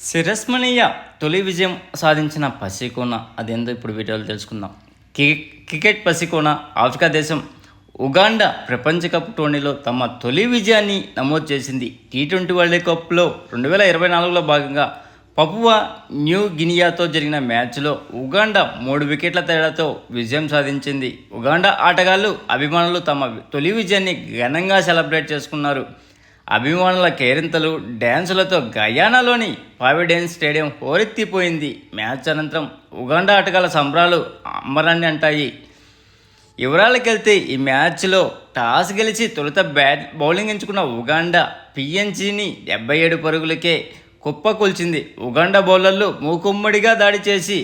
శిరస్మణీయ తొలి విజయం సాధించిన పసికోన అదేందో ఇప్పుడు వీడియోలో తెలుసుకుందాం. క్రికెట్ పసికోన ఆఫ్రికా దేశం ఉగాండా ప్రపంచ కప్ టోర్నీలో తమ తొలి విజయాన్ని నమోదు చేసింది. టీ20 వరల్డ్ కప్లో 2024లో భాగంగా పపువా న్యూ గినియాతో జరిగిన మ్యాచ్లో ఉగాండా 3 వికెట్ల తేడాతో విజయం సాధించింది. ఉగాండా ఆటగాళ్లు అభిమానులు తమ తొలి విజయాన్ని ఘనంగా సెలబ్రేట్ చేసుకున్నారు. అభిమానుల కేరింతలు డ్యాన్సులతో గయానాలోని ప్రావిడెన్స్ స్టేడియం హోరెత్తిపోయింది. మ్యాచ్ అనంతరం ఉగాండా ఆటగాళ్ల సంబరాలు అమ్మరాన్ని అంటాయి. వివరాలకెళ్తే ఈ మ్యాచ్లో టాస్ గెలిచి తొలుత బౌలింగ్ ఎంచుకున్న ఉగాండా పిఎన్జిని 77 పరుగులకే కుప్పకూల్చింది. ఉగాండా బౌలర్లు మూకుమ్మడిగా దాడి చేసి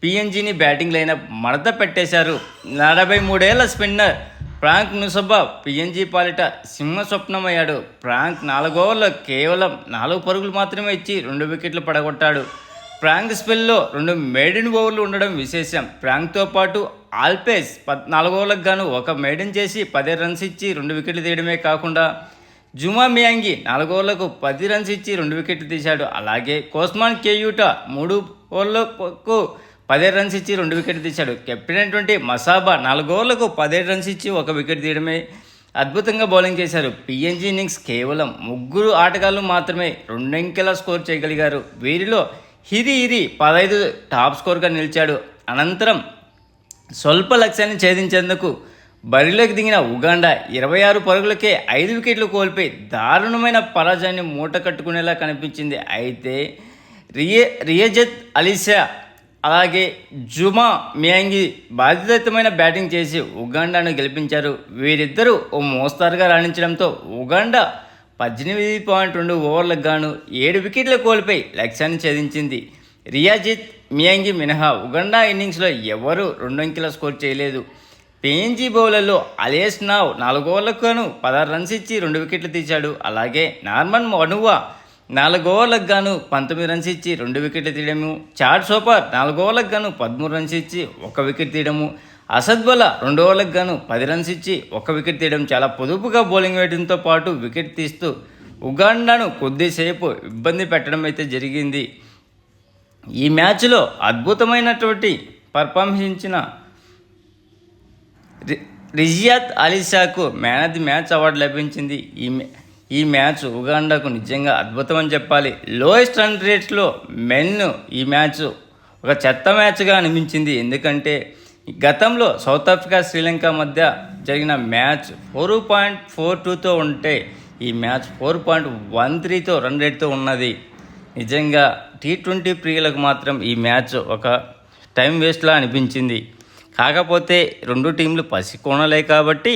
పిఎన్జిని బ్యాటింగ్ లైనప్ మడత పెట్టేశారు. 43 ఏళ్ల స్పిన్నర్ ఫ్రాంక్ నుసబా పిఎన్జీ పాలిట సింహస్వప్నమయ్యాడు. ఫ్రాంక్ 4 ఓవర్లో కేవలం 4 పరుగులు మాత్రమే ఇచ్చి 2 వికెట్లు పడగొట్టాడు. ఫ్రాంక్ స్పెల్లో 2 మెయిడెన్ ఓవర్లు ఉండడం విశేషం. ఫ్రాంక్తో పాటు ఆల్పేస్ 4 ఓవర్లకు గాను 1 మెయిడెన్ చేసి 10 రన్స్ ఇచ్చి 2 వికెట్లు తీయడమే కాకుండా జుమా మియాంగి 4 ఓవర్లకు 10 రన్స్ ఇచ్చి 2 వికెట్లు తీశాడు. అలాగే కోస్మాన్ కేయూటా 3 ఓవర్లకు 17 రన్స్ ఇచ్చి 2 వికెట్లు తీశాడు. కెప్టెన్ అయినటువంటి మసాబా 4 ఓవర్లకు 17 రన్స్ ఇచ్చి 1 వికెట్ తీయడమే అద్భుతంగా బౌలింగ్ చేశారు. పిఎన్జీ ఇన్నింగ్స్ కేవలం 3 ఆటగాళ్లు మాత్రమే 2 అంకెల స్కోర్ చేయగలిగారు. వీరిలో హిరి 15 టాప్ స్కోర్గా నిలిచాడు. అనంతరం స్వల్ప లక్ష్యాన్ని ఛేదించేందుకు బరిలోకి దిగిన ఉగాండా 26 పరుగులకే 5 వికెట్లు కోల్పోయి దారుణమైన పరాజయాన్ని మూట కట్టుకునేలా కనిపించింది. అయితే రియజత్ అలీషా అలాగే జుమా మియాంగి బాధ్యతమైన బ్యాటింగ్ చేసి ఉగాండాను గెలిపించారు. వీరిద్దరూ ఓ మోస్తారుగా రాణించడంతో ఉగాండా 18.2 ఓవర్లకు గాను 7 వికెట్లు కోల్పోయి లక్ష్యాన్ని ఛేదించింది. రియాజిత్ మియాంగి మినహా ఉగాండా ఇన్నింగ్స్లో ఎవరూ 2 అంకెల స్కోర్ చేయలేదు. పిఎన్జీ బౌలర్లో అలేస్ నావ్ 4 ఓవర్లకు గాను 16 రన్స్ ఇచ్చి 2 వికెట్లు తీశాడు. అలాగే నార్మన్ మనువా 4 ఓవర్లకు గాను 19 రన్స్ ఇచ్చి 2 వికెట్లు తీయడము. చాడ్ సోపర్ 4 ఓవర్లకు గాను 13 రన్స్ ఇచ్చి 1 వికెట్ తీయడము. అసద్ బొలా 2 ఓవర్లకు గాను 10 రన్స్ ఇచ్చి 1 వికెట్ తీయడం చాలా పొదుపుగా బౌలింగ్ వేయడంతో పాటు వికెట్ తీస్తూ ఉగాండాను కొద్దిసేపు ఇబ్బంది పెట్టడం అయితే జరిగింది. ఈ మ్యాచ్లో అద్భుతమైనటువంటి పర్ఫార్మెన్స్ ఇచ్చిన రిజియాత్ అలీషాకు man of the match award లభించింది. ఈ మ్యాచ్ ఉగాండాకు నిజంగా అద్భుతం అని చెప్పాలి. లోయెస్ట్ రన్ రేట్స్లో మెన్ ఈ మ్యాచ్ ఒక చెత్త మ్యాచ్గా అనిపించింది. ఎందుకంటే గతంలో సౌత్ ఆఫ్రికా శ్రీలంక మధ్య జరిగిన మ్యాచ్ 4.42తో ఉంటే ఈ మ్యాచ్ 4.13తో రన్ రేట్తో ఉన్నది. నిజంగా టీ20 ప్రియులకు మాత్రం ఈ మ్యాచ్ ఒక టైం వేస్ట్లా అనిపించింది. కాకపోతే 2 టీంలు పసికోనలే కాబట్టి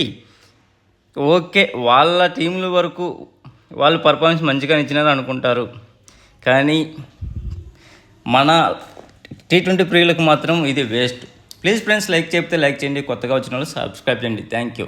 ఓకే, వాళ్ళ టీంల వరకు వాళ్ళు పర్ఫార్మెన్స్ మంచిగా ఇచ్చినారు అనుకుంటారు. కానీ మన టీ20 ప్రియులకు మాత్రం ఇది వేస్ట్. ప్లీజ్ ఫ్రెండ్స్, లైక్ చెప్తే లైక్ చేయండి, కొత్తగా వచ్చిన వాళ్ళు సబ్స్క్రైబ్ చేయండి. Thank you.